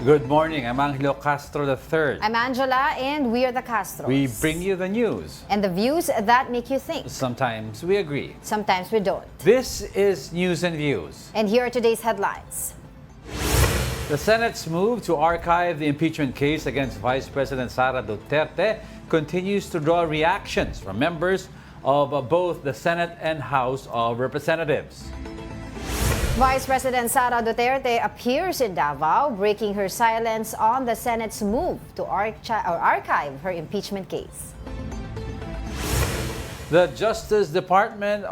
Good morning. I'm Angelo Castro III. I'm Angela, and we are the Castros. We bring you the news. And the views that make you think. Sometimes we agree. Sometimes we don't. This is News and Views. And here are today's headlines. The Senate's move to archive the impeachment case against Vice President Sara Duterte continues to draw reactions from members of both the Senate and House of Representatives. Vice President Sara Duterte appears in Davo, breaking her silence on the Senate's move to archive her impeachment case. The Justice Department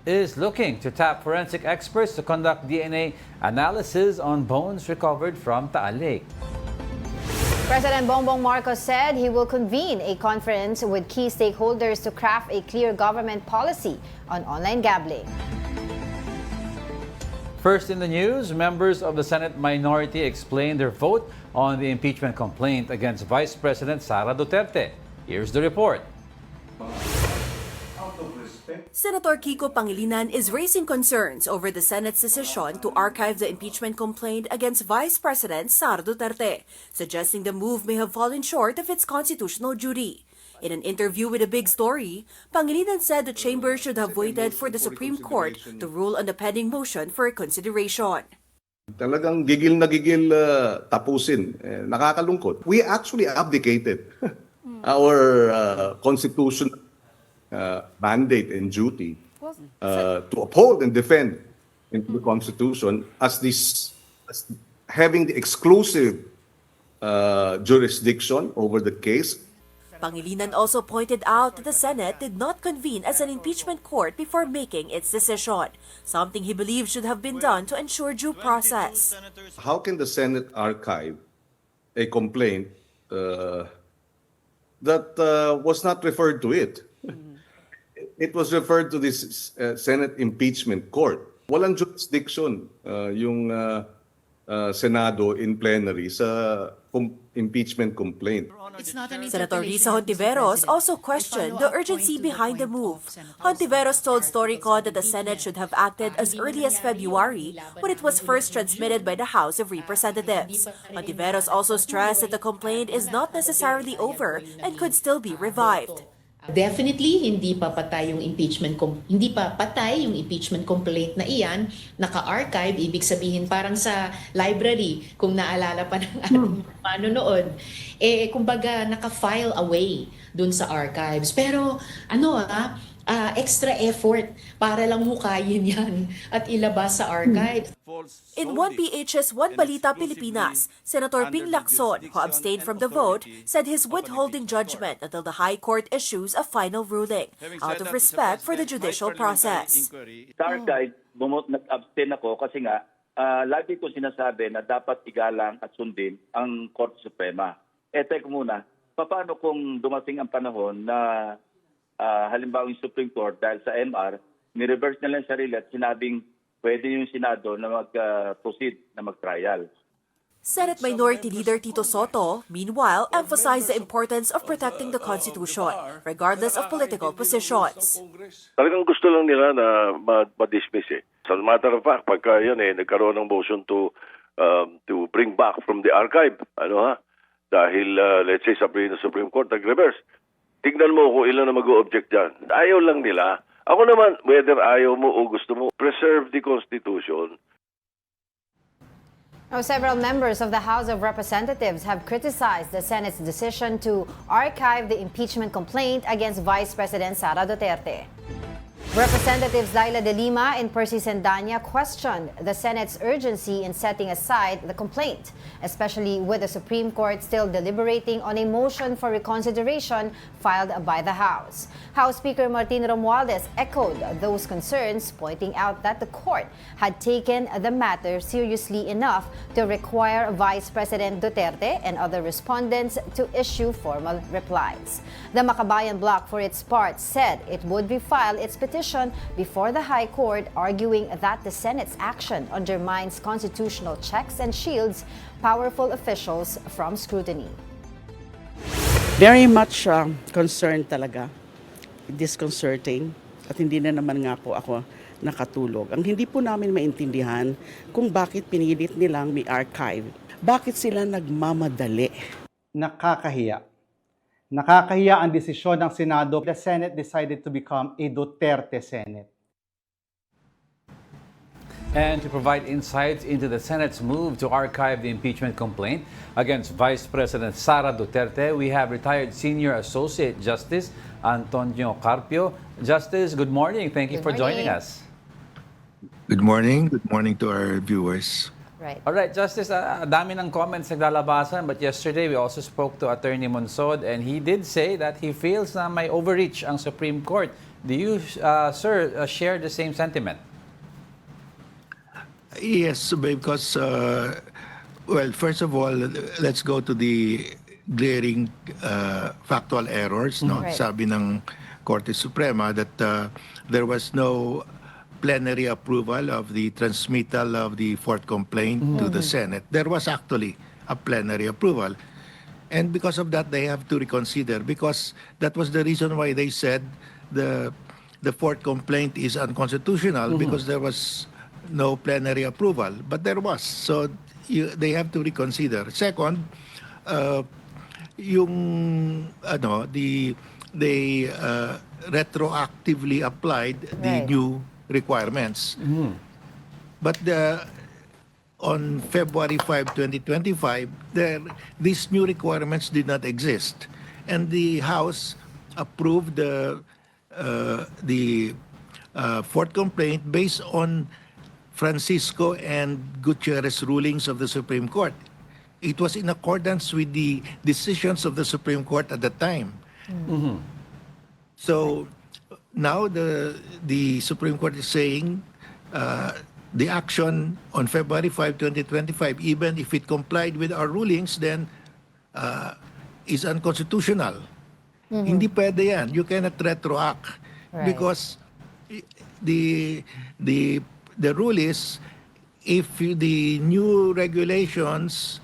is looking to tap forensic experts to conduct DNA analysis on bones recovered from Taal Lake. President Bongbong Marcos said he will convene a conference with key stakeholders to craft a clear government policy on online gambling. First in the news, members of the Senate minority explained their vote on the impeachment complaint against Vice President Sara Duterte. Here's the report. Senator Kiko Pangilinan is raising concerns over the Senate's decision to archive the impeachment complaint against Vice President Sara Duterte, suggesting the move may have fallen short of its constitutional duty. In an interview with A Big Story, Pangilinan said the chamber should have waited for the Supreme Court to rule on the pending motion for consideration. Talagang gigil na gigil tapusin. Nakakalungkot. We actually abdicated our constitutional mandate and duty to uphold and defend the Constitution as having the exclusive jurisdiction over the case. Pangilinan also pointed out that the Senate did not convene as an impeachment court before making its decision, something he believes should have been done to ensure due process. How can the Senate archive a complaint that was not referred to it? It was referred to this Senate impeachment court. Walang jurisdiction yung Senado in plenary sa impeachment complaint. Senator Risa Hontiveros also questioned the urgency behind the move. Hontiveros told Storycon that the Senate should have acted as early as February when it was first transmitted by the House of Representatives. Hontiveros also stressed that the complaint is not necessarily over and could still be revived. Definitely hindi pa patay yung impeachment complaint na iyan, naka-archive, ibig sabihin parang sa library kung naalala pa ng ating manonood, kumbaga naka-file away dun sa archives. Pero extra effort para lang hukayin yan at ilabas sa archive. In 1PH's 1 Balita, Pilipinas, Senator Ping Lacson, who abstained from the vote, said he's withholding judgment until the High Court issues a final ruling, out of respect for the judicial process. Sa archive, nag-abstain ako kasi nga, lagi ko sinasabi na dapat igalang at sundin ang Korte Suprema. Teka muna, paano kung dumating ang panahon na halimbawa yung Supreme Court dahil sa MR, ni-reverse na lang sarili at sinabing pwede yung Senado na mag-proceed na mag-trial. Senate Minority Leader Tito Soto, meanwhile, emphasized the importance of protecting the Constitution, regardless of political positions. Talagang gusto lang nila na ma-dismiss eh. As a matter of fact, pagka yan nagkaroon ng motion to bring back from the archive, dahil let's say sabihin ng Supreme Court nag-reverse, tignan mo kung ilan na mag-o-object dyan. Ayaw lang nila. Ako naman, whether ayaw mo o gusto mo, preserve the Constitution. Now, several members of the House of Representatives have criticized the Senate's decision to archive the impeachment complaint against Vice President Sara Duterte. Representatives Laila de Lima and Percy Sendanya questioned the Senate's urgency in setting aside the complaint, especially with the Supreme Court still deliberating on a motion for reconsideration filed by the House. House Speaker Martin Romualdez echoed those concerns, pointing out that the court had taken the matter seriously enough to require Vice President Duterte and other respondents to issue formal replies. The Makabayan Bloc, for its part, said it would refile its petition before the High Court, arguing that the Senate's action undermines constitutional checks and shields powerful officials from scrutiny. Very much concerned talaga, disconcerting, at hindi na naman nga po ako nakatulog. Ang hindi po namin maintindihan kung bakit pinilit nilang may archive Bakit sila nagmamadali? Nakakahiya. Nakakahiya ang desisyon ng Senado. The Senate decided to become a Duterte Senate. And to provide insights into the Senate's move to archive the impeachment complaint against Vice President Sara Duterte, we have retired Senior Associate Justice Antonio Carpio. Justice, good morning. Thank you for joining us. Good morning. Good morning to our viewers. Right. All right, Justice, dami ng comments naglalabasan, but yesterday we also spoke to Attorney Monsod and he did say that he feels na may overreach ang Supreme Court. Do you, sir, share the same sentiment? Yes, because, well, first of all, let's go to the glaring factual errors. No? Right. Sabi ng Korte Suprema that there was no plenary approval of the transmittal of the fourth complaint to the Senate. There was actually a plenary approval. And because of that, they have to reconsider, because that was the reason why they said the fourth complaint is unconstitutional, because there was no plenary approval. But there was. So they have to reconsider. Second, they retroactively applied the new requirements. But on February 5, 2025, these new requirements did not exist. And the House approved the fourth complaint based on Francisco and Gutierrez rulings of the Supreme Court. It was in accordance with the decisions of the Supreme Court at the time. So now the Supreme Court is saying the action on February 5, 2025, even if it complied with our rulings, then is unconstitutional. Hindi pwede yan. You cannot retroact. Right. Because the rule is, if the new regulations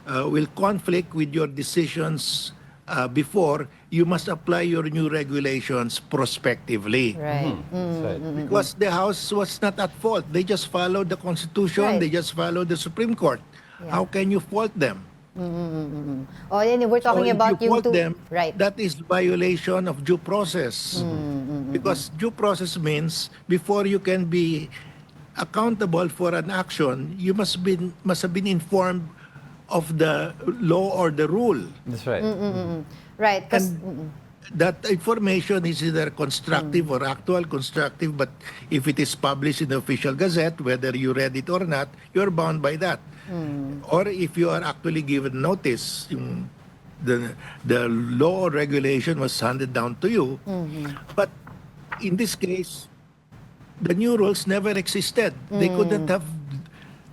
will conflict with your decisions before, you must apply your new regulations prospectively. Right. Because the House was not at fault. They just followed the Constitution. Right. They just followed the Supreme Court. How can you fault them? Oh, and we're talking So about if you yung fault two. them, Right. that is violation of due process. Because due process means before you can be accountable for an action, you must have been informed of the law or the rule. That's right. Right. 'Cause- That information is either constructive or actual constructive, but if it is published in the official gazette, whether you read it or not, you're bound by that. Or if you are actually given notice, the law or regulation was handed down to you. But in this case, the new rules never existed. They couldn't have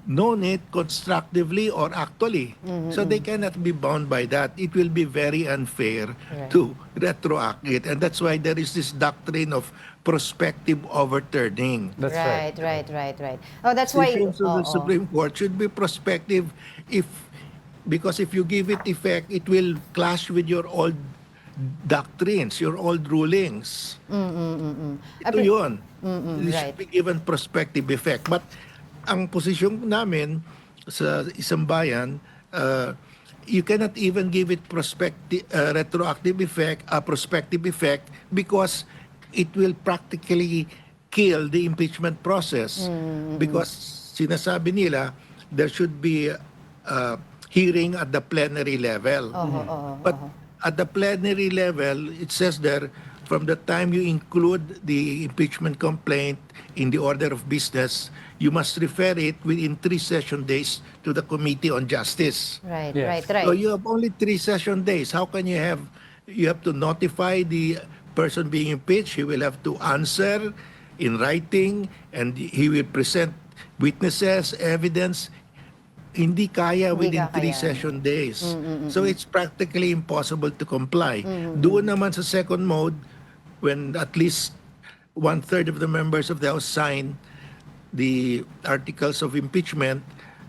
known it constructively or actually. So they cannot be bound by that. It will be very unfair to retroact it. And that's why there is this doctrine of prospective overturning. That's right. Right. Oh, that's why. Decisions of the Supreme Court should be prospective because if you give it effect, it will clash with your old doctrines, your old rulings. Ito yun. This should be given prospective effect. But ang posisyon namin sa isang bayan, you cannot even give it retroactive effect, prospective effect, because it will practically kill the impeachment process. Because sinasabi nila, there should be a hearing at the plenary level. But at the plenary level, it says there, from the time you include the impeachment complaint in the order of business, you must refer it within 3 session days to the Committee on Justice. Right. Yes. So you have only 3 session days. How can you have to notify the person being impeached? He will have to answer in writing and he will present witnesses, evidence. Hindi kaya within 3 session days. So it's practically impossible to comply. Doon naman sa second mode, when at least 1/3 of the members of the House sign the articles of impeachment,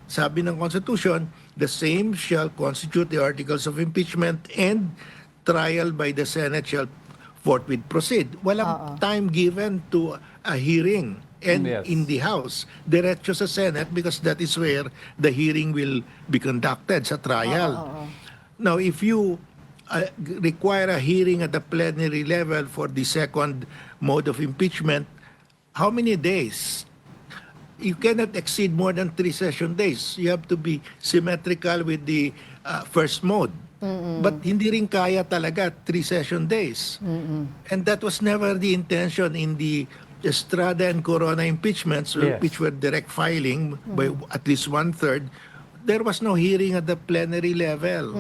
sabi ng Constitution, the same shall constitute the articles of impeachment and trial by the Senate shall forthwith proceed. Walang time given to a hearing. and Yes. in the House. Diretso sa Senate because that is where the hearing will be conducted sa trial. Now, if you require a hearing at the plenary level for the second mode of impeachment, how many days? You cannot exceed more than 3 session days. You have to be symmetrical with the first mode. But hindi rin kaya talaga 3 session days. And that was never the intention in the Estrada and Corona impeachments, Yes. which were direct filing by at least 1/3. There was no hearing at the plenary level.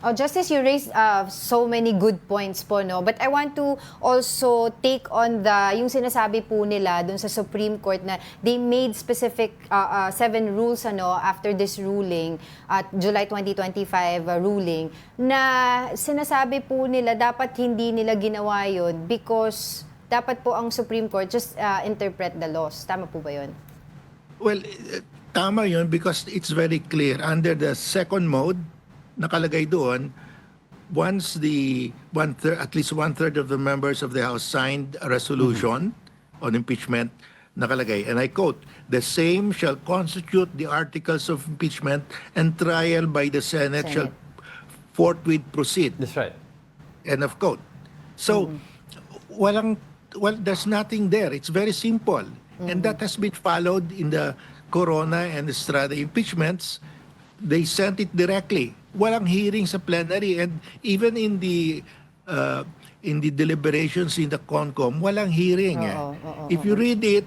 Oh, Justice, you raised so many good points po, no? But I want to also take on yung sinasabi po nila dun sa Supreme Court na they made specific 7 rules after this ruling, at July 2025 ruling, na sinasabi po nila dapat hindi nila ginawa yun because dapat po ang Supreme Court just interpret the laws. Tama po ba yun? Well, tama yun because it's very clear. Under the second mode, nakalagay doon, once at least 1/3 of the members of the House signed a resolution on impeachment, nakalagay, and I quote, "The same shall constitute the articles of impeachment and trial by the Senate shall forthwith proceed." That's right. End of quote. So, there's nothing there. It's very simple. And that has been followed in the Corona and Estrada impeachments. They sent it directly. Walang hearing sa plenary, and even in the deliberations in the CONCOM, walang hearing. If you read it,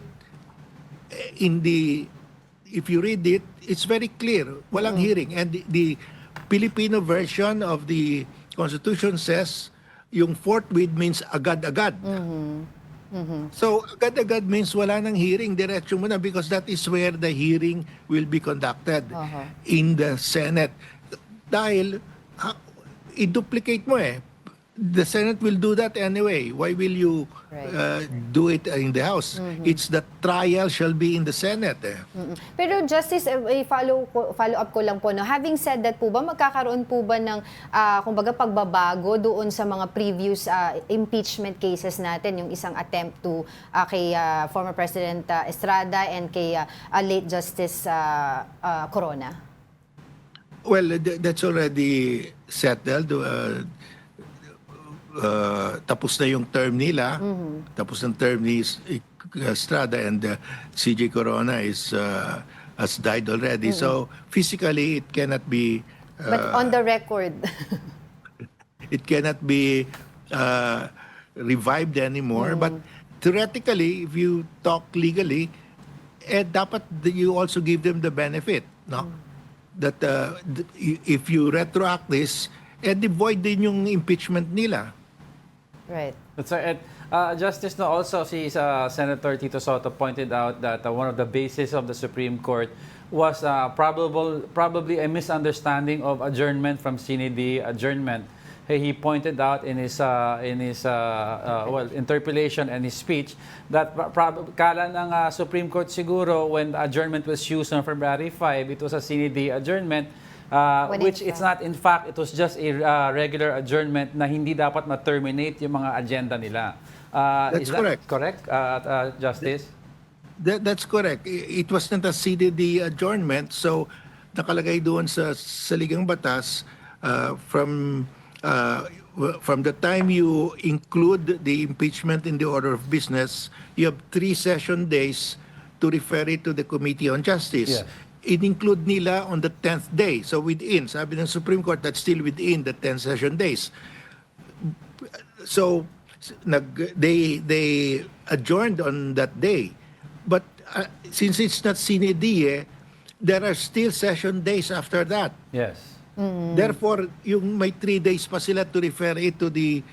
it's very clear. Walang hearing. And the Filipino version of the Constitution says yung forthwith means agad-agad. So, agad-agad means wala nang hearing, diretso mo na, because that is where the hearing will be conducted in the Senate. Dahil, i-duplicate mo eh. The Senate will do that anyway. Why will you do it in the House? It's the trial shall be in the Senate. Pero Justice, follow up ko lang po, no? Having said that po ba, magkakaroon po ba ng kumbaga pagbabago doon sa mga previous impeachment cases natin, yung isang attempt to kay former President Estrada and kay late Justice Corona? Well, that's already settled. Tapos na yung term nila. Tapos ng term ni Estrada, and CJ Corona has died already. So physically it cannot be But on the record. it cannot be revived anymore. But theoretically, if you talk legally, dapat you also give them the benefit, no? That if you retroact this, void din yung impeachment nila. Right. That's right. Justice, no, also si Senator Tito Soto pointed out that one of the bases of the Supreme Court was probably a misunderstanding of adjournment from sine die adjournment. He pointed out in his interpellation and his speech that kala ng Supreme Court siguro when the adjournment was used on February 5, it was a sine die adjournment. Which it's not. In fact, it was just a regular adjournment na hindi dapat ma-terminate yung mga agenda nila. That's correct. Correct, Justice? That's correct. It was not a CDD adjournment, so nakalagay doon sa saligang batas from the time you include the impeachment in the order of business, you have 3 session days to refer it to the Committee on Justice. Yes. It-include nila on the 10th day. So within, sabi ng Supreme Court, that's still within the 10 session days. So they adjourned on that day. But since it's not sine die, there are still session days after that. Yes. Therefore, yung may 3 days pa sila to refer it to the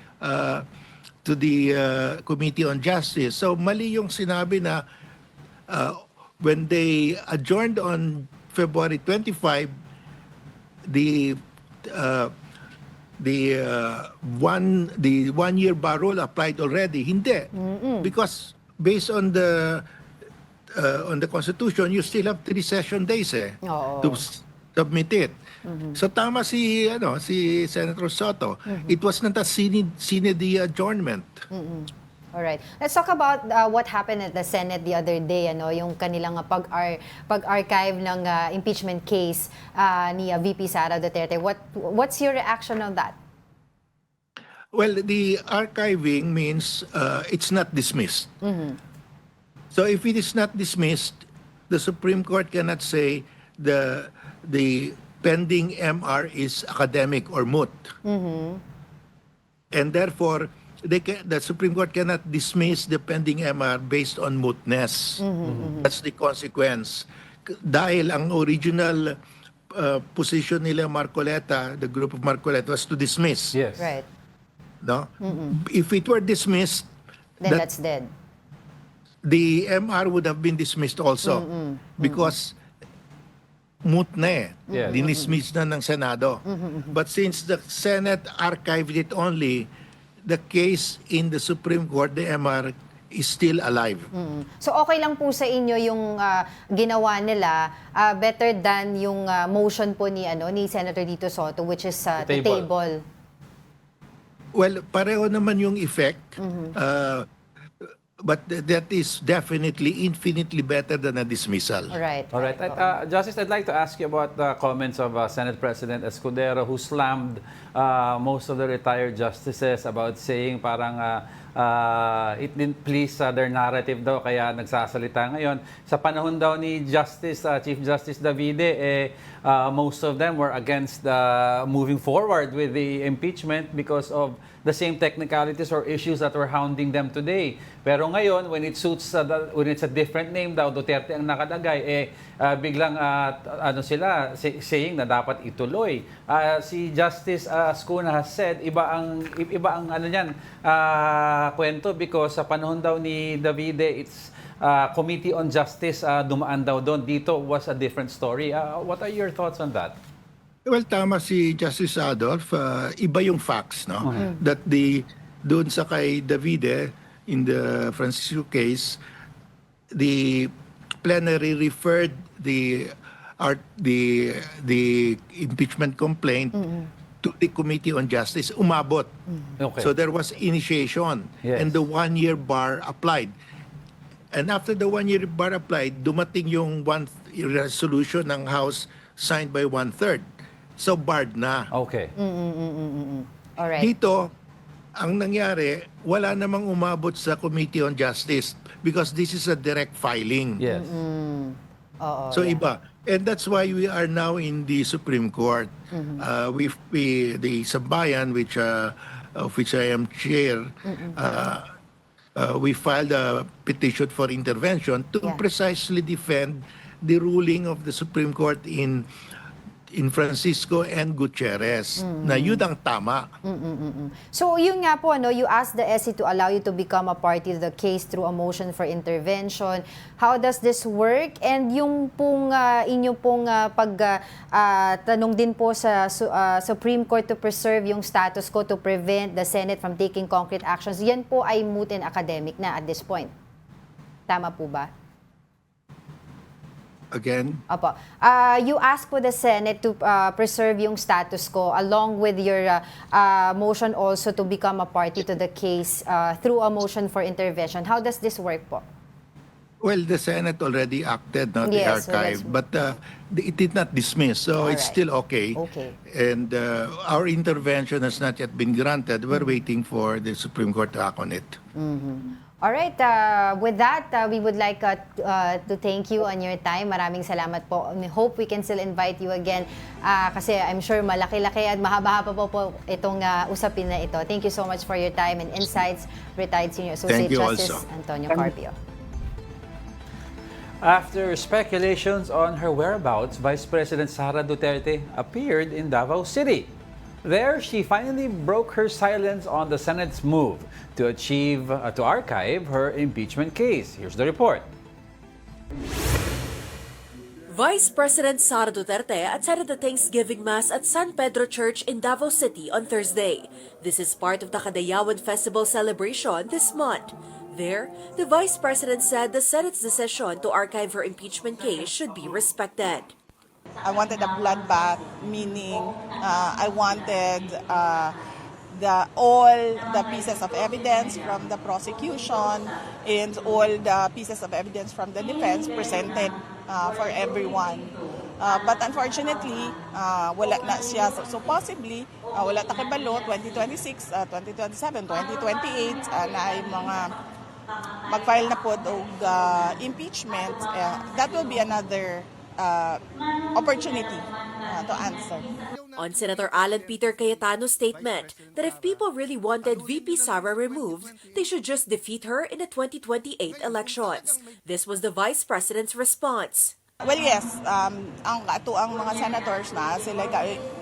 Committee on Justice. So mali yung sinabi na when they adjourned on February 25, the 1-year bar rule applied already. Hindi, because based on the Constitution, you still have 3 session days to submit it. So tama si Senator Soto. It was not a sine die adjournment. Alright. Let's talk about what happened at the Senate the other day, yung kanilang pag-archive ng impeachment case ni VP Sara Duterte. What's your reaction on that? Well, the archiving means it's not dismissed. So if it is not dismissed, the Supreme Court cannot say the pending MR is academic or moot. And therefore, the Supreme Court cannot dismiss the pending MR based on mootness. That's the consequence. Dahil ang original position nila Marcoleta, the group of Marcoleta, was to dismiss. Yes. Right. No? If it were dismissed, Then that's dead. the MR would have been dismissed also because moot na Yes. Dinismiss na ng Senado. But since the Senate archived it only, the case in the Supreme Court, the MR, is still alive. So okay lang po sa inyo yung ginawa nila, better than yung motion po ni Senator Dito Soto, which is to table. Well, pareho naman yung effect. But that is definitely infinitely better than a dismissal. All right. Justice, I'd like to ask you about the comments of Senate President Escudero, who slammed most of the retired justices about saying parang it didn't please their narrative daw, kaya nagsasalita ngayon. Sa panahon daw ni Chief Justice Davide, most of them were against moving forward with the impeachment because of the same technicalities or issues that were hounding them today. Pero ngayon, when it suits, when it's a different name daw, Duterte ang nakalagay, biglang sila saying na dapat ituloy. Si Justice Ascuna has said, iba ang kwento, because sa panahon daw ni Davide, it's Committee on Justice dumaan daw doon. Dito was a different story. What are your thoughts on that? Well, tama si Justice Adolf. Iba yung facts, no? That doon sa kay Davide, in the Francisco case, the plenary referred the impeachment complaint to the Committee on Justice. Umabot. Okay. So there was initiation. Yes. And the one-year bar applied. And after the one-year bar applied, dumating yung resolution ng House signed by 1/3. So barred na. Okay. All right. Dito, ang nangyari, wala namang umabot sa Committee on Justice because this is a direct filing. Yes. So iba. And that's why we are now in the Supreme Court. The Sambayan, of which I am chair, we filed a petition for intervention to precisely defend the ruling of the Supreme Court in Francisco and Gutierrez, na yun ang tama. So yun nga po, you asked the SC to allow you to become a party to the case through a motion for intervention. How does this work? And yung pong inyo pong tanong din po sa Supreme Court to preserve yung status quo to prevent the Senate from taking concrete actions, yan po ay moot and academic na at this point. Tama po ba? Again? Opo. You asked for the Senate to preserve yung status quo along with your motion also to become a party to the case through a motion for intervention. How does this work po? Well, the Senate already acted, not the Yes, archive, but it did not dismiss, so it's still okay. Okay. And our intervention has not yet been granted. We're waiting for the Supreme Court to act on it. All right. With that, we would like to thank you on your time. Maraming salamat po. We hope we can still invite you again kasi I'm sure malaki-laki at mahaba-haba po itong usapin na ito. Thank you so much for your time and insights. Retired Senior Associate Justice also. Antonio Carpio. After speculations on her whereabouts, Vice President Sara Duterte appeared in Davao City. There, she finally broke her silence on the Senate's move to archive her impeachment case. Here's the report. Vice President Sara Duterte attended the Thanksgiving Mass at San Pedro Church in Davao City on Thursday. This is part of the Kadayawan Festival celebration this month. There, the Vice President said the Senate's decision to archive her impeachment case should be respected. I wanted a bloodbath, meaning I wanted all the pieces of evidence from the prosecution and all the pieces of evidence from the defense presented for everyone. But unfortunately, wala na siya. So possibly, wala ta kibalo, 2026, 2027, 2028, na ay mga mag-file na po og impeachment. That will be another opportunity to answer. On Senator Alan Peter Cayetano's statement that if people really wanted VP Sara removed, they should just defeat her in the 2028 elections. This was the Vice President's response. Well, yes, ang mga senators na sila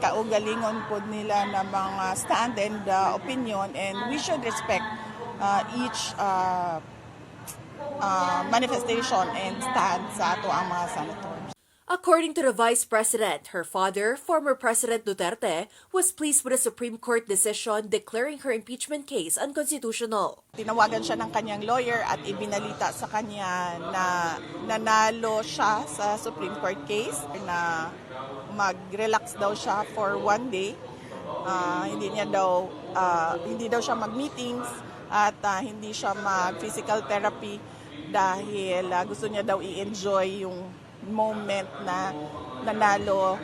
kaugalingon po nila na mga stand and opinion, and we should respect each manifestation and stand sa ato ang mga senators. According to the Vice President, her father, former President Duterte, was pleased with the Supreme Court decision declaring her impeachment case unconstitutional. Tinawagan siya ng kanyang lawyer at ibinalita sa kanya na nanalo siya sa Supreme Court case, na mag-relax daw siya for one day. Hindi daw siya mag-meetings at hindi siya mag-physical therapy dahil gusto niya daw i-enjoy yung moment na nanalo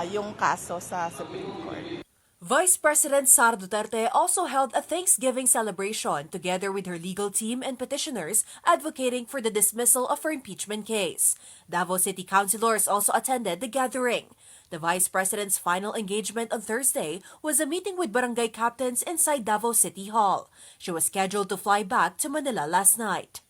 yung kaso sa Supreme Court. Vice President Sara Duterte also held a Thanksgiving celebration together with her legal team and petitioners advocating for the dismissal of her impeachment case. Davo City councilors also attended the gathering. The Vice President's final engagement on Thursday was a meeting with barangay captains inside Davo City Hall. She was scheduled to fly back to Manila last night.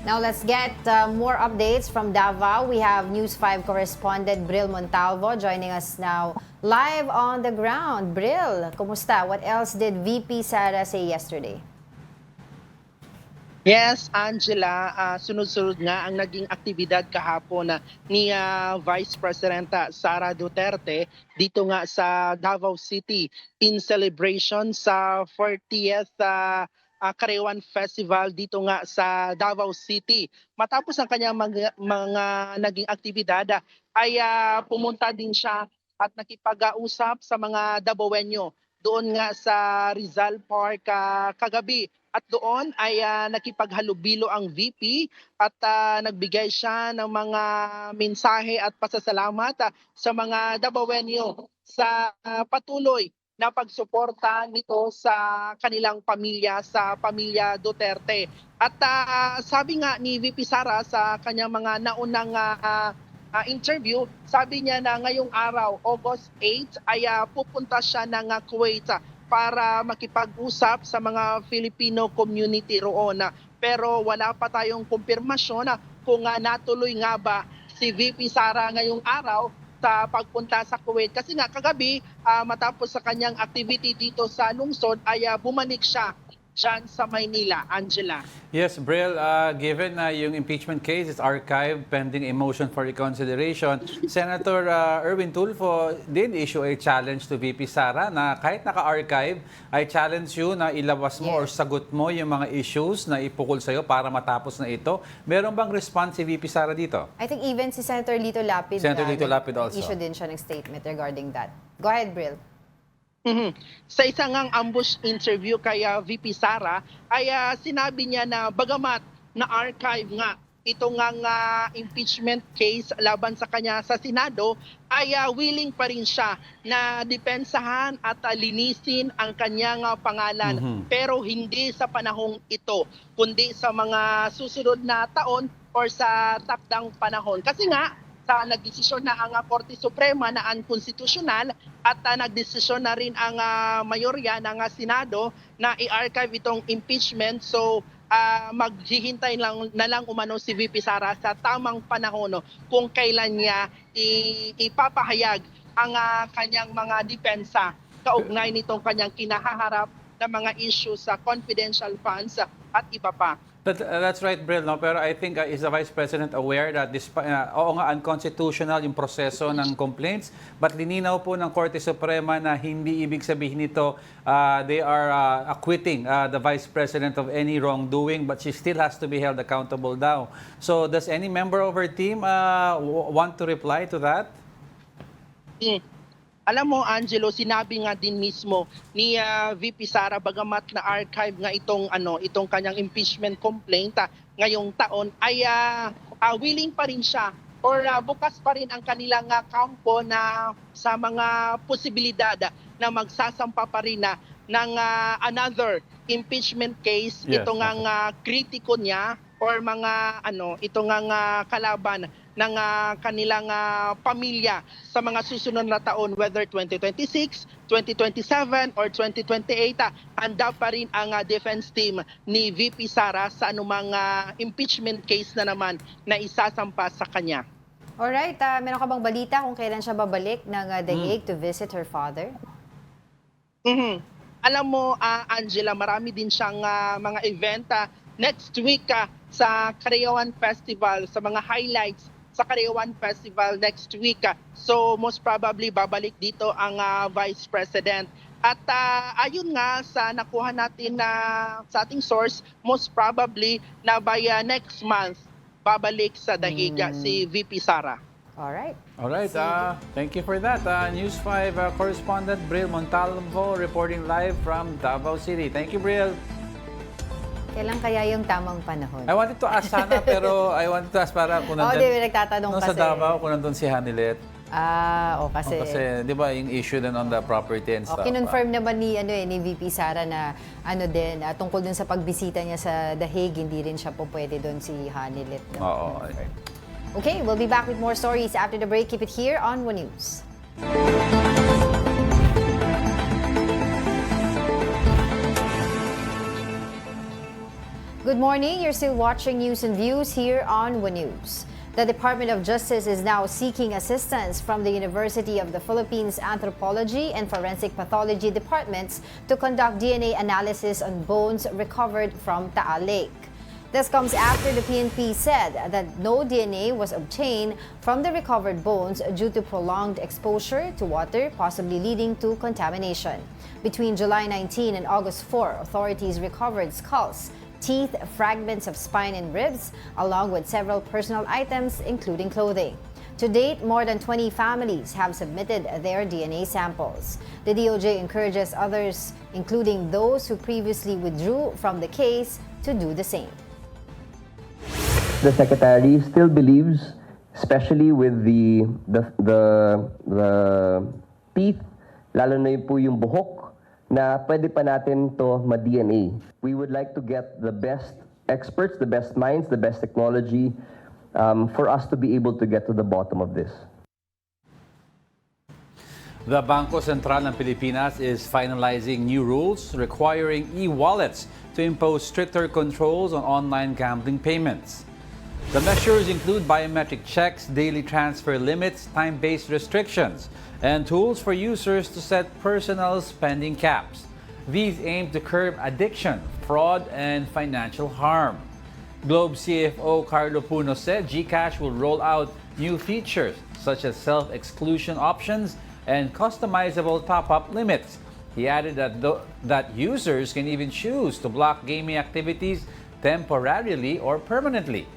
Now let's get more updates from Davao. We have News 5 correspondent Bril Montalvo joining us now live on the ground. Bril, kumusta? What else did VP Sara say yesterday? Yes, Angela, sunod-sunod nga ang naging aktibidad kahapon ni Vice President Sara Duterte dito nga sa Davao City in celebration sa 40th Karewan Festival dito nga sa Davao City. Matapos ang kanyang mga naging aktibidad ay pumunta din siya at nakipag-usap sa mga Davaoenyo doon nga sa Rizal Park kagabi. At doon ay nakipaghalubilo ang VP at nagbigay siya ng mga mensahe at pasasalamat sa mga Davaoenyo sa patuloy na pagsuporta nito sa kanilang pamilya, sa pamilya Duterte. At sabi nga ni VP Sara sa kanyang mga naunang interview, sabi niya na ngayong araw, August 8, ay pupunta siya ng Kuwait para makipag-usap sa mga Filipino community roon. Pero wala pa tayong kumpirmasyon kung natuloy nga ba si VP Sara ngayong araw sa pagpunta sa Kuwait. Kasi nga kagabi, matapos sa kanyang activity dito sa lungsod, ay bumalik siya dyan sa Maynila. Angela. Yes, Bril, given yung impeachment case is archived pending a motion for reconsideration, Senator Erwin Tulfo did issue a challenge to VP Sara na kahit naka-archive, I challenge you na ilabas mo or sagot mo yung mga issues na ipukol sa'yo para matapos na ito. Meron bang response si VP Sara dito? I think even si Senator Lito Lapid, also issue din siya ng statement regarding that. Go ahead, Bril. Sa isang ambush interview kay VP Sara ay sinabi niya na bagamat na archive nga itong impeachment case laban sa kanya sa Senado ay willing pa rin siya na depensahan at linisin ang kanyang pangalan, pero hindi sa panahong ito kundi sa mga susunod na taon or sa takdang panahon. Kasi nga sa nagdesisyon na ang Korte Suprema na unconstitutional at nagdesisyon na rin ang mayorya ng Senado na i-archive itong impeachment. So maghihintay na lang umano si VP Sara sa tamang panahon kung kailan niya ipapahayag ang kanyang mga depensa kaugnay nitong kanyang kinahaharap na mga issues sa confidential funds at iba pa. That's right, Bril. No? Pero I think is the Vice President aware that oo nga, unconstitutional yung proseso ng complaints, but lininaw po ng Korte Suprema na hindi ibig sabihin nito they are acquitting the Vice President of any wrongdoing, but she still has to be held accountable daw. So does any member of her team want to reply to that? Alam mo, Angelo, sinabi nga din mismo ni VP Sara bagamat na archive nga itong kanyang impeachment complaint ngayong taon ay willing pa rin siya or bukas pa rin ang kanilang kampo na sa mga posibilidad na magsasampa pa rin ng another impeachment case. Yes, Ito nga kritiko niya or mga ito nga kalaban ng kanilang pamilya sa mga susunod na taon, whether 2026, 2027, or 2028, handa pa rin ang defense team ni VP Sara sa anumang impeachment case na naman na isasampa sa kanya. Alright, meron ka bang balita kung kailan siya babalik ng The Hague to visit her father? Alam mo, Angela, marami din siyang mga event next week sa Karayawan Festival, sa mga highlights sa Karayawan Festival next week. So most probably babalik dito ang Vice President. At ayun nga sa nakuha natin sa ating source, most probably na by next month babalik sa The Hague si VP Sara. Alright. Alright, thank you for that. News 5 correspondent Bril Montalvo reporting live from Davao City. Thank you, Bril. Kailan kaya yung tamang panahon? I wanted to ask sana, pero I wanted to ask para kung nandun, di, nagtatanong kasi. sa Davao, kung nandun si Hanilet. Kasi. Kasi, di ba, yung issue din on the property and stuff. Kinonfirm naman ni VP Sara na tungkol dun sa pagbisita niya sa The Hague, hindi rin siya po pwede dun si Hanilet. No? Oo. Okay, we'll be back with more stories after the break. Keep it here on One News. Good morning. You're still watching News and Views here on One News. The Department of Justice is now seeking assistance from the University of the Philippines Anthropology and Forensic Pathology departments to conduct DNA analysis on bones recovered from Taal Lake. This comes after the PNP said that no DNA was obtained from the recovered bones due to prolonged exposure to water, possibly leading to contamination. Between July 19 and August 4, authorities recovered skulls, teeth, fragments of spine and ribs, along with several personal items, including clothing. To date, more than 20 families have submitted their DNA samples. The DOJ encourages others, including those who previously withdrew from the case, to do the same. The Secretary still believes, especially with the teeth, lalo na po yung buhok, na pwede pa natin to ma-DNA. We would like to get the best experts, the best minds, the best technology for us to be able to get to the bottom of this. The Bangko Sentral ng Pilipinas is finalizing new rules requiring e-wallets to impose stricter controls on online gambling payments. The measures include biometric checks, daily transfer limits, time-based restrictions, and tools for users to set personal spending caps. These aim to curb addiction, fraud, and financial harm. Globe CFO Carlo Puno said GCash will roll out new features such as self-exclusion options and customizable top-up limits. He added that users can even choose to block gaming activities temporarily or permanently.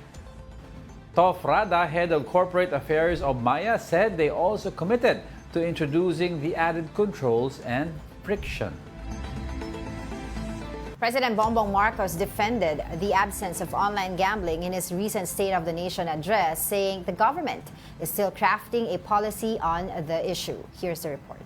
Tof Rada, head of corporate affairs of Maya, said they also committed to introducing the added controls and friction. President Bongbong Marcos defended the absence of online gambling in his recent State of the Nation address, saying the government is still crafting a policy on the issue. Here's the report.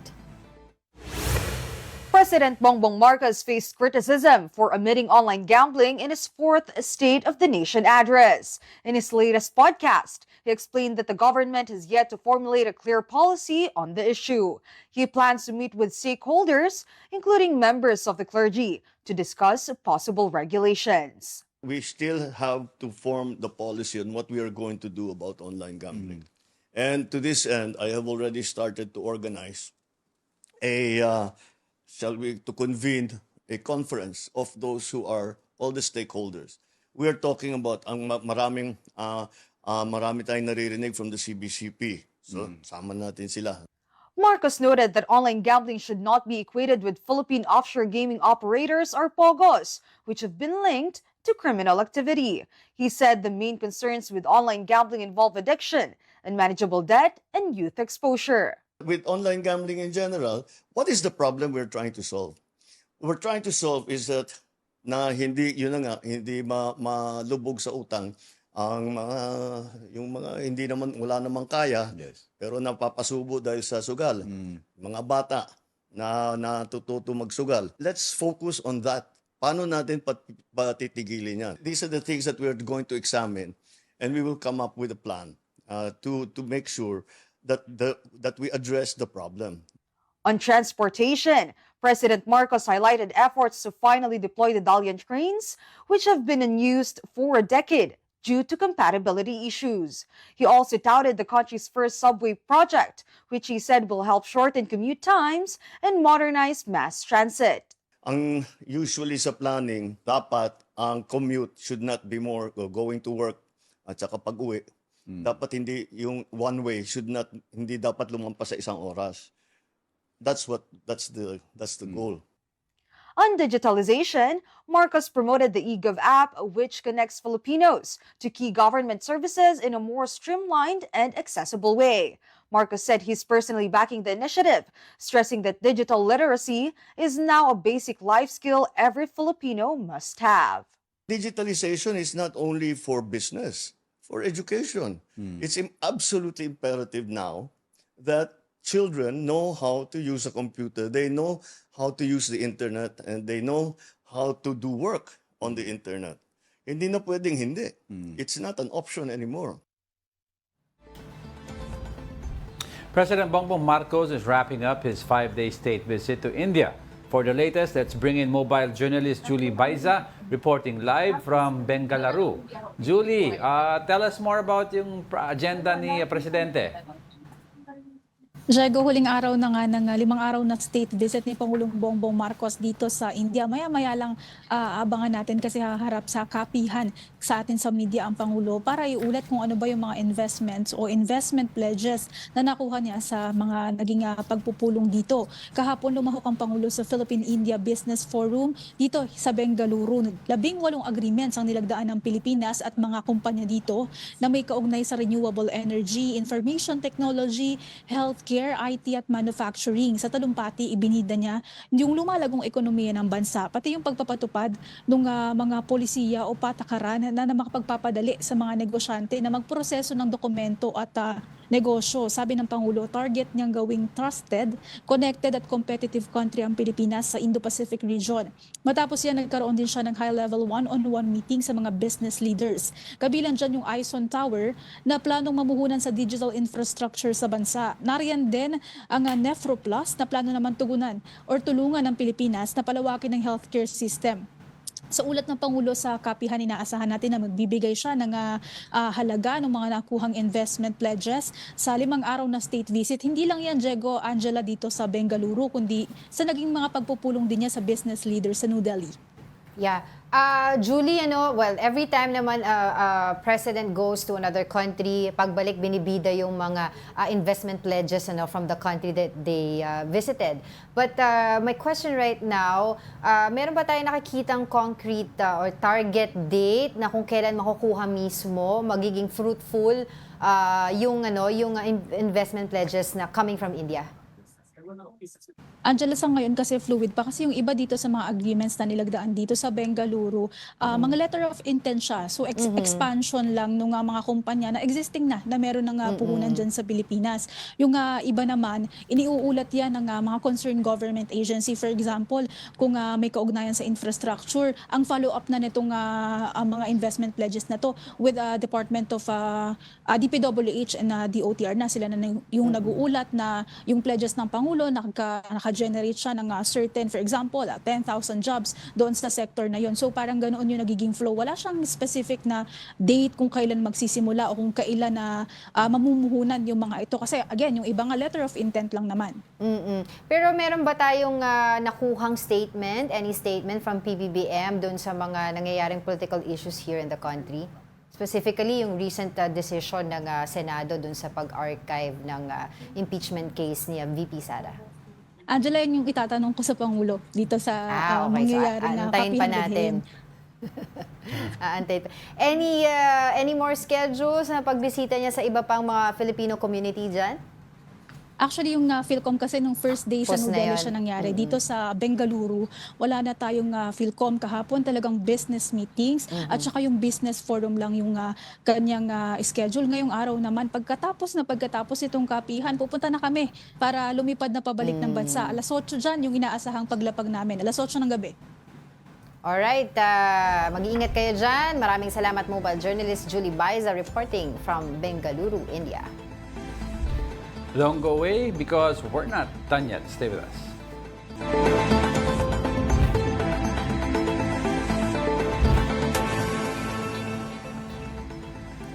President Bongbong Marcos faced criticism for omitting online gambling in his fourth State of the Nation address. In his latest podcast, he explained that the government has yet to formulate a clear policy on the issue. He plans to meet with stakeholders, including members of the clergy, to discuss possible regulations. We still have to form the policy on what we are going to do about online gambling. And to this end, I have already started to organize to convene a conference of those who are all the stakeholders. We are talking about marami tayong naririnig from the CBCP. So, sama natin sila. Marcos noted that online gambling should not be equated with Philippine offshore gaming operators or POGOs, which have been linked to criminal activity. He said the main concerns with online gambling involve addiction, unmanageable debt, and youth exposure. With online gambling in general, what is the problem we're trying to solve? What we're trying to solve is that na hindi, yun na nga, hindi malubog sa utang ang yung mga hindi naman, wala namang kaya, pero napapasubo dahil sa sugal. Mga bata na natututo magsugal. Let's focus on that. Paano natin patitigilin yan? These are the things that we're going to examine, and we will come up with a plan to make sure that we address the problem. On transportation, President Marcos highlighted efforts to finally deploy the Dalian trains, which have been unused for a decade due to compatibility issues. He also touted the country's first subway project, which he said will help shorten commute times and modernize mass transit. Ang usually sa planning, dapat ang commute should not be more going to work at saka pag-uwi. Dapat hindi yung one way hindi dapat lumampas sa 1 oras. That's the goal. On digitalization, Marcos promoted the eGov app, which connects Filipinos to key government services in a more streamlined and accessible way. Marcos said he's personally backing the initiative, stressing that digital literacy is now a basic life skill every Filipino must have. Digitalization is not only for business, for education. It's absolutely imperative now that children know how to use a computer, they know how to use the internet, and they know how to do work on the internet. Hindi na pwedeng hindi. It's not an option anymore. President Bongbong Marcos is wrapping up his 5-day state visit to India. For the latest, let's bring in mobile journalist Julie Baiza reporting live from Bengaluru. Julie, tell us more about yung agenda ni Presidente. Diego, huling araw na nga ng 5 araw na state visit ni Pangulong Bongbong Marcos dito sa India. Maya-maya lang abangan natin kasi haharap sa kapihan sa atin sa media ang Pangulo para iulat kung ano ba yung mga investments o investment pledges na nakuha niya sa mga naging pagpupulong dito. Kahapon lumahok ang Pangulo sa Philippine-India Business Forum dito sa Bengaluru. 18 agreements ang nilagdaan ng Pilipinas at mga kumpanya dito na may kaugnay sa renewable energy, information technology, healthcare, IT at manufacturing. Sa talumpati, ibinida niya yung lumalagong ekonomiya ng bansa, pati yung pagpapatupad ng mga polisiya o patakaran na makapagpapadali sa mga negosyante na magproseso ng dokumento at negosyo. Sabi ng Pangulo, target niyang gawing trusted, connected at competitive country ang Pilipinas sa Indo-Pacific region. Matapos yan, nagkaroon din siya ng high-level one-on-one meeting sa mga business leaders. Kabilang dyan yung Ison Tower na planong mamuhunan sa digital infrastructure sa bansa. Nariyan din ang Nefro Plus na plano naman tugunan or tulungan ng Pilipinas na palawakin ng healthcare system. Sa ulat ng Pangulo sa kapihan, inaasahan natin na magbibigay siya ng halaga ng mga nakuhang investment pledges sa 5 araw na state visit. Hindi lang yan, Diego, Angela, dito sa Bengaluru, kundi sa naging mga pagpupulong din niya sa business leaders sa New Delhi. Yeah. Julie, well, every time naman president goes to another country, pagbalik binibida yung mga investment pledges from the country that they visited. But my question right now, meron ba tayo nakikitang concrete or target date na kung kailan makukuha mismo, magiging fruitful yung investment pledges na coming from India? Angela, sa ngayon kasi fluid pa kasi yung iba dito sa mga agreements na nilagdaan dito sa Bengaluru, mga letter of intent siya. So expansion lang ng mga kumpanya na existing na meron ng puhunan dyan sa Pilipinas. Yung iba naman, iniuulat yan ng mga concerned government agency. For example, kung may kaugnayan sa infrastructure, ang follow-up na nitong mga investment pledges na to with Department of DPWH and DOTR na sila na yung nag-uulat na yung pledges ng Pangulo naka-generate siya ng certain, for example, 10,000 jobs doon sa sector na yon. So parang ganoon yung nagiging flow. Wala siyang specific na date kung kailan magsisimula o kung kailan na mamumuhunan yung mga ito. Kasi again, yung iba nga letter of intent lang naman. Pero meron ba tayong nakuhang statement, any statement from PBBM doon sa mga nangyayaring political issues here in the country? Specifically, yung recent decision ng Senado dun sa pag-archive ng impeachment case ni VP Sara. Angela, yun yung itatanong ko sa Pangulo dito sa mangyayaring antayin pa natin. Any more schedules na pagbisita niya sa iba pang mga Filipino community dyan? Actually, yung PhilCom kasi nung first day sa Post New na Delhi yun. siya nangyari. Dito sa Bengaluru, wala na tayong PhilCom kahapon. Talagang business meetings at saka yung business forum lang yung kanyang schedule. Ngayong araw naman, pagkatapos itong kapihan, pupunta na kami para lumipad na pabalik ng bansa. Alas 8 dyan yung inaasahang paglapag namin. Alas 8 ng gabi. Alright, mag-iingat kayo dyan. Maraming salamat, mobile journalist Julie Baiza reporting from Bengaluru, India. Don't go away because we're not done yet. Stay with us.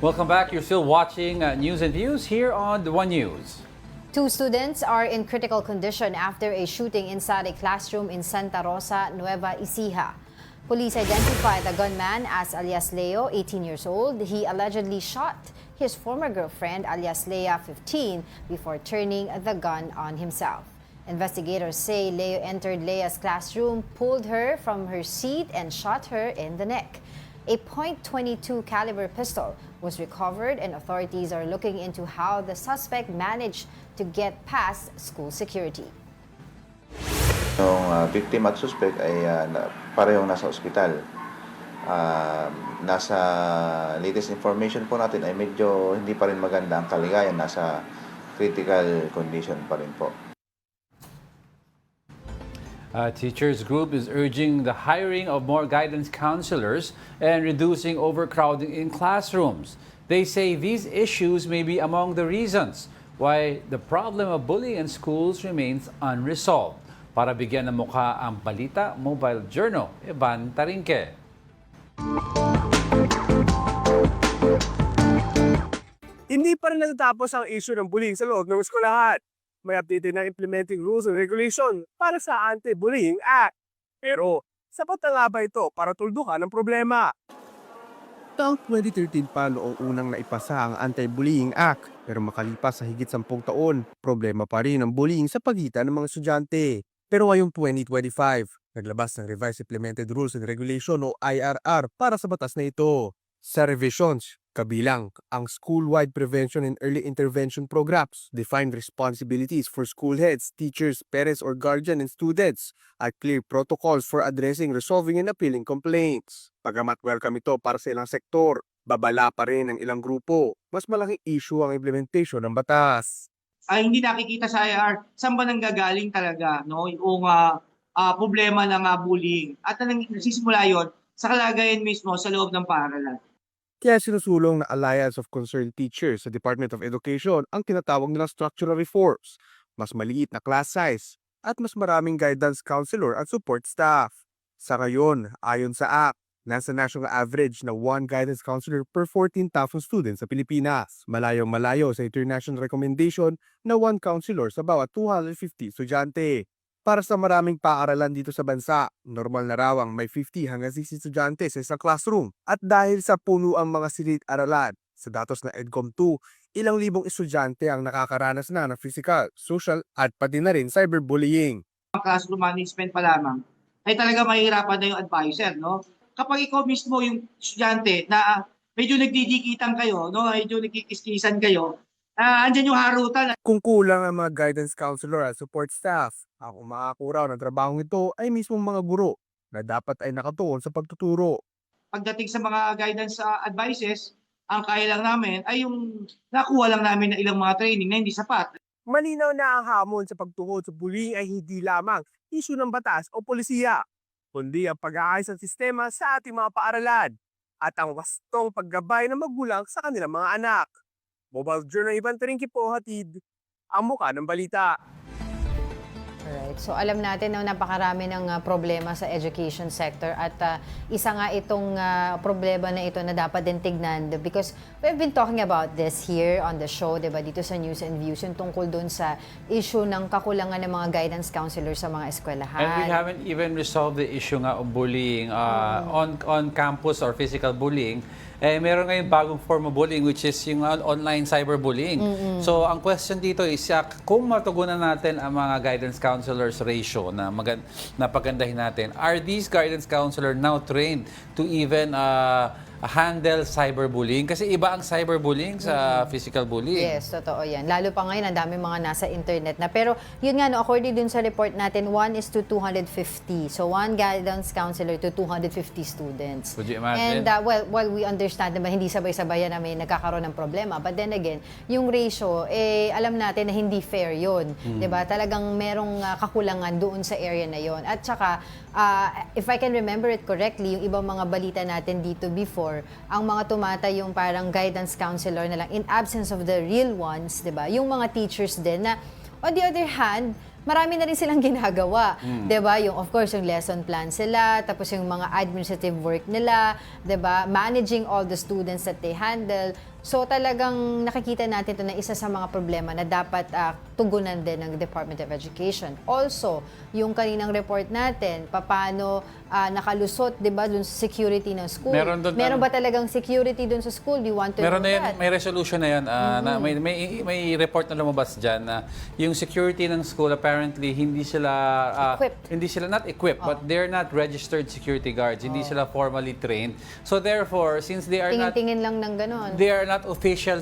Welcome back. You're still watching News and Views here on the One News. 2 students are in critical condition after a shooting inside a classroom in Santa Rosa, Nueva Ecija. Police identified the gunman as alias Leo, 18 years old. He allegedly shot his former girlfriend, alias Leah, 15, before turning the gun on himself. Investigators say Leo entered Leah's classroom, pulled her from her seat, and shot her in the neck. A .22 caliber pistol was recovered, and authorities are looking into how the suspect managed to get past school security. Yung victim at suspect ay parehong nasa ospital. Nasa latest information po natin ay medyo hindi pa rin maganda ang kalagayan. Nasa critical condition pa rin po. Teachers group is urging the hiring of more guidance counselors and reducing overcrowding in classrooms. They say these issues may be among the reasons why the problem of bullying in schools remains unresolved. Para bigyan ng mukha ang Balita, Mobile Journal, Evan Tarinque. Hindi pa rin natatapos ang issue ng bullying sa loob ng eskwelahan. May updated na implementing rules and regulation para sa Anti-Bullying Act. Pero, sapat na nga ba ito para tuldukan ang problema? Taong 2013 pa noong unang naipasa ang Anti-Bullying Act. Pero makalipas sa higit 10 taon, problema pa rin ang bullying sa pagitan ng mga estudyante. Pero ngayong 2025, naglabas ng Revised Implemented Rules and Regulation o IRR para sa batas na ito. Sa revisions, kabilang ang school-wide prevention and early intervention programs, defined responsibilities for school heads, teachers, parents or guardian and students, at clear protocols for addressing, resolving and appealing complaints. Bagamat welcome ito para sa ilang sektor, babala pa rin ng ilang grupo. Mas malaking issue ang implementation ng batas. Ay hindi nakikita sa IR saan ba nanggagaling talaga no yung problema ng bullying at nagsisimula yon sa kalagayan mismo sa loob ng paaralan. Kaya sinusulong na Alliance of Concerned Teachers sa Department of Education ang tinatawag nilang structural reforms, mas maliit na class size at mas maraming guidance counselor at support staff. Sa ngayon, ayon sa Act, nasa national average na 1 guidance counselor per 14,000 students sa Pilipinas. Malayong-malayo sa international recommendation na 1 counselor sa bawat 250 estudyante. Para sa maraming paaralan dito sa bansa, normal na raw ang may 50 hanggang 60 estudyante sa isang classroom. At dahil sa puno ang mga silid-aralan, sa datos na EDCOM 2, ilang libong estudyante ang nakakaranas na ng physical, social at pati na rin cyberbullying. Ang classroom management pa lamang ay talaga mahihirapan na yung advisor, no? Kapag ikaw mismo yung estudyante na medyo nagdidikitan kayo, no, medyo nagkikiskisan kayo, andyan yung harutan. Kung kulang ang mga guidance counselor at support staff, ang umakakuraw ng trabahong ito ay mismong mga guro na dapat ay nakatuon sa pagtuturo. Pagdating sa mga guidance advices, ang kaya lang namin ay yung nakuha lang namin na ilang mga training na hindi sapat. Malinaw na ang hamon sa pagtugon sa bullying ay hindi lamang issue ng batas o polisiya, kundi ang pag-aayos ng sistema sa ating mga paaralan at ang wastong paggabay ng magulang sa kanilang mga anak. Mobile Journal Ivan Tarinque po hatid ang mukha ng balita. Alright. So alam natin na napakarami ng problema sa education sector at isa nga itong problema na ito na dapat din tignan because we've been talking about this here on the show, diba, dito sa News and Views, yung tungkol dun sa issue ng kakulangan ng mga guidance counselors sa mga eskwelahan. And we haven't even resolved the issue nga of bullying on campus or physical bullying. Eh, meron ngayon bagong form of bullying which is yung online cyberbullying. So, ang question dito is kung matugunan natin ang mga guidance counselors ratio na pagandahin natin, are these guidance counselors now trained to even handle cyberbullying? Kasi iba ang cyberbullying sa physical bullying. Yes, totoo yan. Lalo pa ngayon, ang dami mga nasa internet na. Pero yun nga, no, according dun sa report natin, 1:250. So, one guidance counselor to 250 students. Would you imagine? And while we understand naman, hindi sabay-sabay na may nagkakaroon ng problema. But then again, yung ratio, alam natin na hindi fair yun. Diba? Talagang merong kakulangan doon sa area na yon. At saka, if I can remember it correctly, yung ibang mga balita natin dito before, ang mga tumata yung parang guidance counselor na lang in absence of the real ones, 'di ba? Yung mga teachers din na on the other hand, marami na rin silang ginagawa, 'di ba? Yung of course yung lesson plan sila, tapos yung mga administrative work nila, 'di ba? Managing all the students that they handle. So talagang nakikita natin ito na isa sa mga problema na dapat tugunan din ng Department of Education. Also, yung kaninang report natin, paano nakalusot, 'di ba, dun sa security ng school. Meron ba talagang security dun sa school? Do you want to know that? May resolution na 'yan. Na may report na lumabas diyan na yung security ng school apparently hindi sila not equipped, but they're not registered security guards. Hindi sila formally trained. So therefore, since they are tingin lang ng ganon. They are not official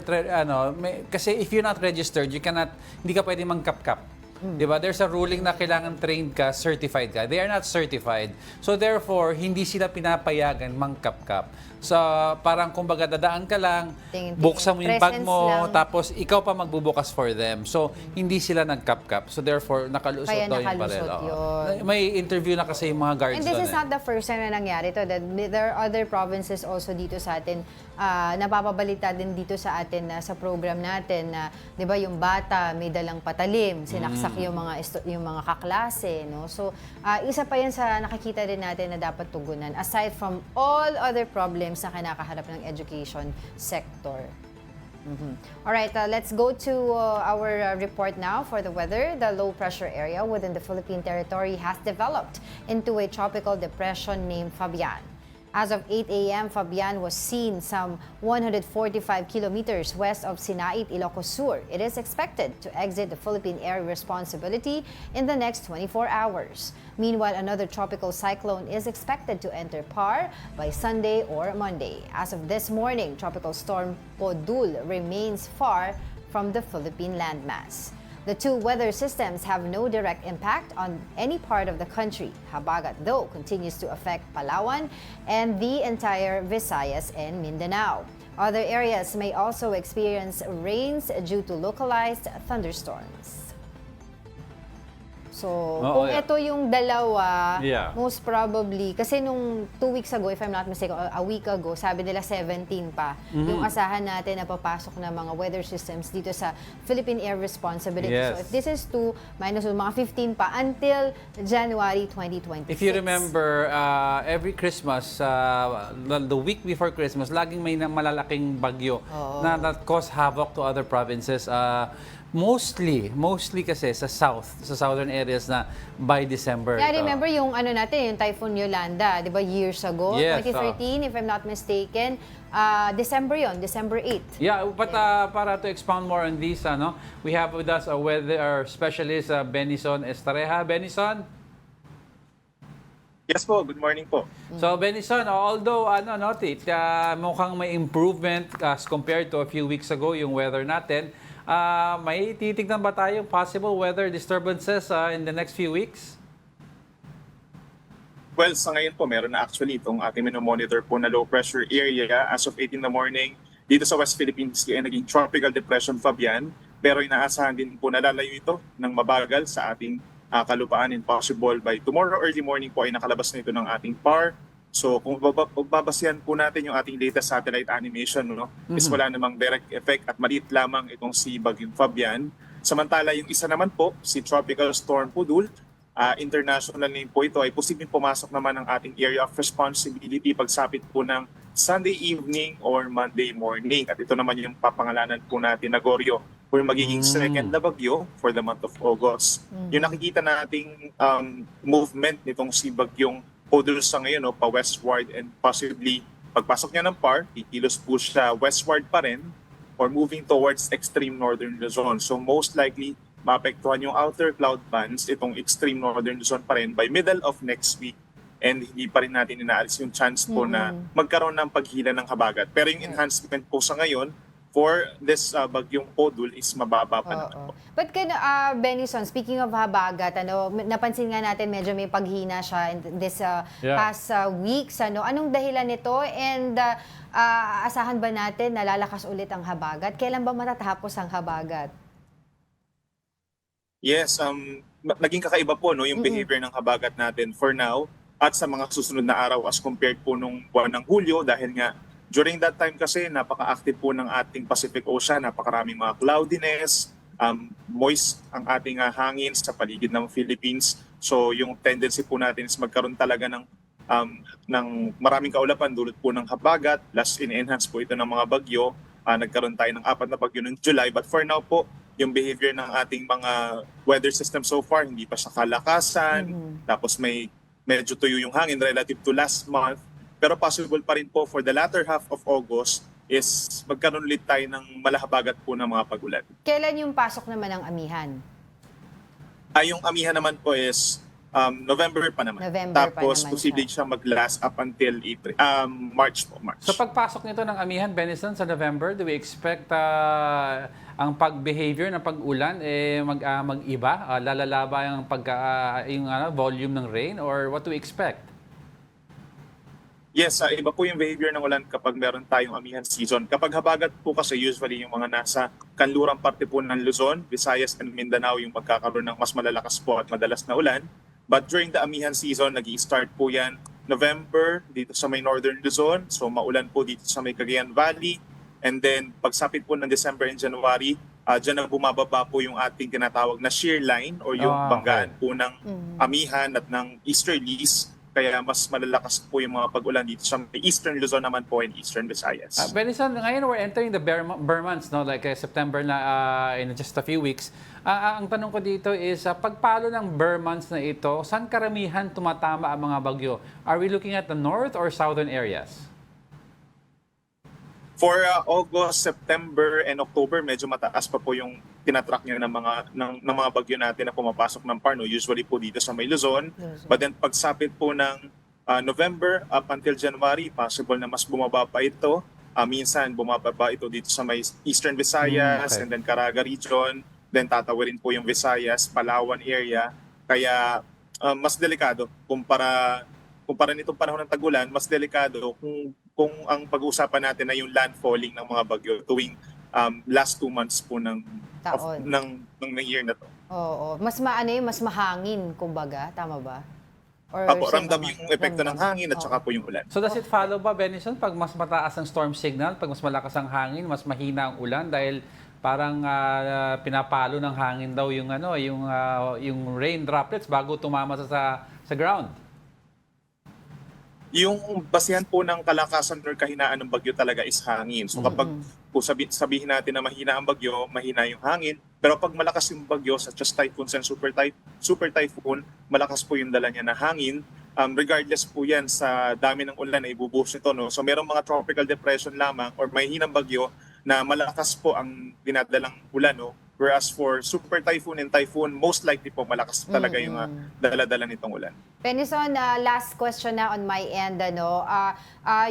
kasi if you're not registered, hindi ka pwedeng mangkap-kap. Diba? There's a ruling na kailangan trained ka, certified ka. They are not certified. So therefore, hindi sila pinapayagan mangkap-kap. So parang kumbaga dadaan ka lang, buksan mo yung bag mo, tapos ikaw pa magbubukas for them. So hindi sila nagkap-kap. So therefore, nakalusot daw yung barel. May interview na kasi yung mga guards doon. And this is not the first time na nangyari to. There are other provinces also dito sa atin, napapabalita din dito sa atin sa program natin na, 'di ba, yung bata may dalang patalim, sinaksak yung mga kaklase, no? So isa pa yan sa nakikita din natin na dapat tugunan aside from all other problems na kinakaharap ng education sector. Alright, let's go to our report now for the weather. The low pressure area within the Philippine territory has developed into a tropical depression named Fabian. As of 8 a.m., Fabian was seen some 145 kilometers west of Sinait, Ilocos Sur. It is expected to exit the Philippine area responsibility in the next 24 hours. Meanwhile, another tropical cyclone is expected to enter PAR by Sunday or Monday. As of this morning, Tropical Storm Podul remains far from the Philippine landmass. The two weather systems have no direct impact on any part of the country. Habagat, though, continues to affect Palawan and the entire Visayas and Mindanao. Other areas may also experience rains due to localized thunderstorms. So, kung ito yung dalawa, most probably, kasi nung 2 weeks ago, if I'm not mistaken, a week ago, sabi nila 17 pa, yung asahan natin na papasok na mga weather systems dito sa Philippine Air Responsibility. So, if this is 2, minus mga 15 pa until January 2026. If you remember, every Christmas, the week before Christmas, laging may malalaking bagyo na cause havoc to other provinces. Mostly kasi sa southern areas na by December. Yeah, I remember yung natin, yung Typhoon Yolanda, 'di ba, years ago, 2013 if I'm not mistaken, December 8. Yeah, but para to expound more on this, we have with us a weather specialist, Benison Estareja. Benison? Yes po, good morning po. So Benison, although mukhang may improvement as compared to a few weeks ago yung weather natin, may titignan ba tayong possible weather disturbances in the next few weeks? Well, sa ngayon po, meron na actually itong ating monitor po na low pressure area as of 8 in the morning. Dito sa West Philippines ay naging tropical depression Fabian, pero inaasahan din po na lalayo ito ng mabagal sa ating kalupaan, and possible by tomorrow early morning po ay nakalabas na ito ng ating PAR. So kung babasihan po natin yung ating latest satellite animation, is wala namang direct effect at maliit lamang itong si Bagyong Fabian. Samantala yung isa naman po, si Tropical Storm Podul, international name po ito, ay posibleng pumasok naman ng ating area of responsibility pagsapit po ng Sunday evening or Monday morning. At ito naman yung papangalanan po natin na Goryo, o yung magiging second na bagyo for the month of August. Yung nakikita nating movement nitong si Bagyong Podul sa ngayon, pa westward, and possibly pagpasok niya ng PAR, kikilos po siya westward pa rin or moving towards extreme northern Luzon. So most likely, maapektuhan yung outer cloud bands, itong extreme northern Luzon pa rin by middle of next week. and hindi pa rin natin inaalis yung chance po na magkaroon ng paghila ng habagat. Pero yung enhancement po sa ngayon for this bagyong Podul is mababa pa naman po. But Benison, speaking of habagat, napansin nga natin medyo may paghina siya in this past weeks. Anong dahilan nito? And asahan ba natin na lalakas ulit ang habagat? Kailan ba matatapos ang habagat? Yes, naging kakaiba po yung behavior ng habagat natin for now at sa mga susunod na araw as compared po nung buwan ng Hulyo dahil nga during that time kasi napaka-active po ng ating Pacific Ocean, napakaraming mga cloudiness, moist ang ating hangin sa paligid ng Philippines. So yung tendency po natin is magkaroon talaga ng maraming kaulapan dulot po ng habagat. Last in-enhance po ito ng mga bagyo. Nagkaroon tayo ng 4 na bagyo noong July. But for now po, yung behavior ng ating mga weather system so far, hindi pa siya kalakasan. Tapos medyo tuyo yung hangin relative to last month. Pero possible pa rin po for the latter half of August is magkaroon ulit tayo ng malahabagat po ng mga pagulan. Kailan yung pasok naman ng amihan? Yung amihan naman po is November pa naman. Tapos posible siya mag-last up until March po. March. So pagpasok nito ng amihan, Benison, sa November, do we expect ang pag-behavior ng pag-ulan mag-iba? Lalalaba yung volume ng rain or what do we expect? Yes, iba po yung behavior ng ulan kapag meron tayong amihan season. Kapag habagat po kasi usually yung mga nasa kanlurang parte po ng Luzon, Visayas and Mindanao yung magkakaroon ng mas malalakas po at madalas na ulan. But during the amihan season, nag-i-start po yan November dito sa may Northern Luzon. So maulan po dito sa may Cagayan Valley. And then pagsapit po ng December and January, dyan na bumababa po yung ating tinatawag na shear line or yung banggaan po ng amihan at ng easterlies. Kaya mas malalakas po yung mga pag-ulan dito sa Eastern Luzon naman po and Eastern Visayas. Benison, ngayon we're entering the bare months, no? Like September na in just a few weeks. Ang tanong ko dito is, pagpalo ng bare months na ito, saan karamihan tumatama ang mga bagyo? Are we looking at the north or southern areas? For August, September, and October, medyo mataas pa po yung tinatrack nyo ng mga bagyo natin na pumapasok ng Parno. Usually po dito sa may Luzon. But then pagsapit po ng November up until January, possible na mas bumaba pa ito. Minsan bumababa ito dito sa may Eastern Visayas and then Caraga region. Then tatawirin po yung Visayas, Palawan area. Kaya mas delikado kumpara nitong panahon ng tag-ulan, mas delikado kung ang pag-uusapan natin ay yung landfalling ng mga bagyo tuwing last 2 months po ng year na to. Oo. Mas mas mahangin, kumbaga. Tama ba? Or ramdam yung epekto ng hangin at saka po yung ulan. So does it follow ba, Benison, pag mas mataas ang storm signal, pag mas malakas ang hangin, mas mahina ang ulan dahil parang pinapalo ng hangin daw yung rain droplets bago tumama sa ground? Yung basihan po ng kalakasan or kahinaan ng bagyo talaga is hangin. So kapag sabihin natin na mahina ang bagyo, mahina yung hangin. Pero pag malakas yung bagyo, such as typhoons and super typhoon, malakas po yung dala niya na hangin. Regardless po yan sa dami ng ulan na ibubuhos nito. No? So merong mga tropical depression lamang or mahinang bagyo na malakas po ang dinadalang ulan. No? Whereas for super typhoon and typhoon, most likely po malakas talaga yung dala-dala nitong ulan. Benison, last question na on my end.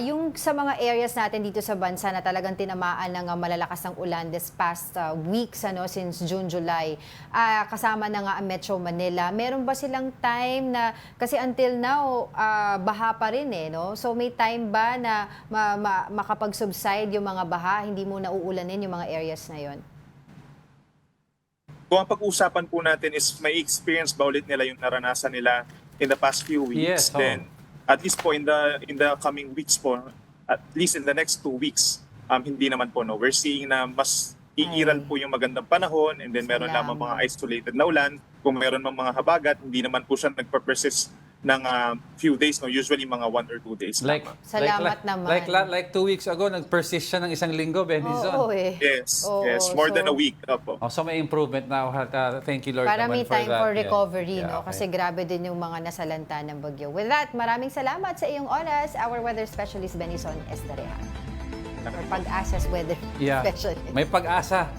Yung sa mga areas natin dito sa bansa na talagang tinamaan ng malalakas ng ulan this past weeks, since June, July, kasama na nga ang Metro Manila, meron ba silang time na, kasi until now, baha pa rin no? So may time ba na makapag-subside yung mga baha, hindi mo nauulanin yung mga areas na yon? Kung ang pag-uusapan po natin is may experience ba ulit nila yung naranasan nila in the past few weeks, then at least po in the coming weeks po, at least in the next 2 weeks, hindi naman po. No? We're seeing na mas iiral po yung magandang panahon and then meron lamang mga isolated na ulan. Kung meron mang mga habagat, hindi naman po siya nagpa-persist ng few days, no? Usually mga 1 or 2 days. Salamat naman. Like 2 weeks ago, nag-persist siya ng 1 linggo, Benison. Yes, more than a week. So may improvement now. Thank you, Lord, para naman may time for recovery, Yeah, kasi grabe din yung mga nasalanta ng bagyo. With that, maraming salamat sa iyong oras, our weather specialist Benison Estarehan. Or Pag-asa's weather specialist. May pag-asa.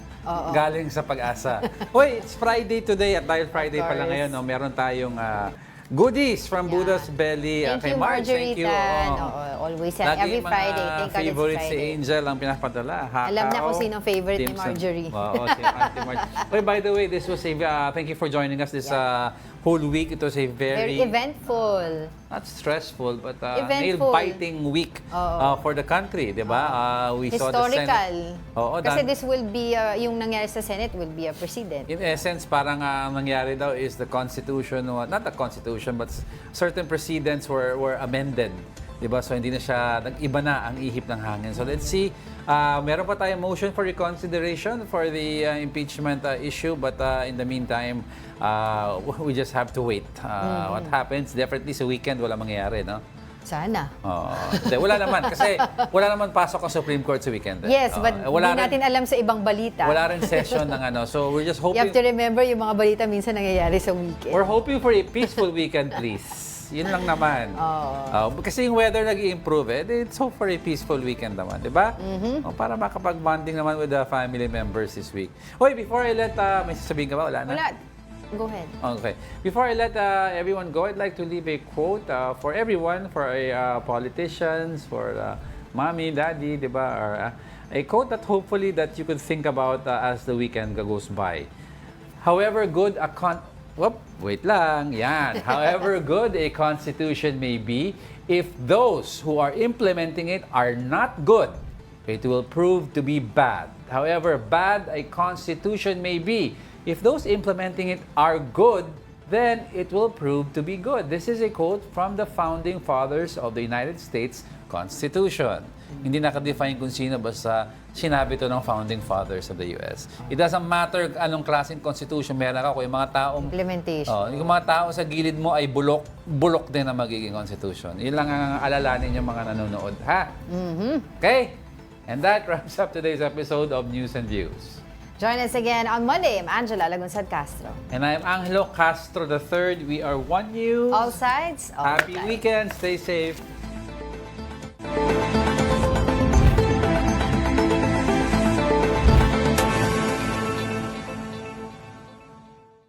Galing sa pag-asa. Hoy, it's Friday today at dahil Friday pala ngayon, meron tayong goodies from Buddha's Belly. Thank Kay you, Marge, thank you. Marjorie. Always yan. Lagi Every mga Friday. Thank God it's favorite si Friday. Angel ang pinapadala. Hakaw, Alam na kung sino favorite ni dim sum. Marjorie. Oo, si Auntie Marjorie. Wait, by the way, this was a, thank you for joining us this whole week. It was a Very eventful. not stressful, but Eventful. nail-biting week for the country, di ba? We saw the Historical. Senate. Oo, Kasi this will be, yung nangyari sa Senate will be a precedent. in essence, parang nangyari daw is the Constitution, not the Constitution, but certain precedents were amended. Diba? So hindi na siya, nag-iba na ang ihip ng hangin. So let's see, meron pa tayong motion for reconsideration for the impeachment issue, but in the meantime, we just have to wait. What happens, definitely sa weekend wala mangyayari, no? Sana. Hindi, wala naman, kasi wala naman pasok ang Supreme Court sa weekend. Yes, but hindi natin alam sa ibang balita. Wala rin session ng ano, so we're just hoping. You have to remember yung mga balita minsan nangyayari sa weekend. We're hoping for a peaceful weekend, please. Yun lang naman. Kasi yung weather nag-i-improve, let's hope for a peaceful weekend naman, di ba? Para makapag-bonding naman with the family members this week. Hoy, before I let, may sasabihin ka ba? Wala na? Wala. Go ahead. Okay. Before I let everyone go, I'd like to leave a quote for everyone, for politicians, for mommy, daddy, di ba? Or, a quote that hopefully that you could think about as the weekend goes by. However good a However good a constitution may be, if those who are implementing it are not good, it will prove to be bad. However bad a constitution may be, if those implementing it are good, then it will prove to be good. This is a quote from the founding fathers of the United States Constitution. Hindi nakadefine kung sino, basta sinabi to ng founding fathers of the US. It doesn't matter anong klaseng constitution meron ka, kung yung mga taong implementation. Yung mga tao sa gilid mo ay bulok din ang magiging constitution. Yun lang ang alalanin yung mga nanonood, ha? Okay? And that wraps up today's episode of News and Views. Join us again on Monday. I'm Angela Castro. And I'm Angelo Castro III. We are One News. All sides, all Happy sides. weekend. Stay safe.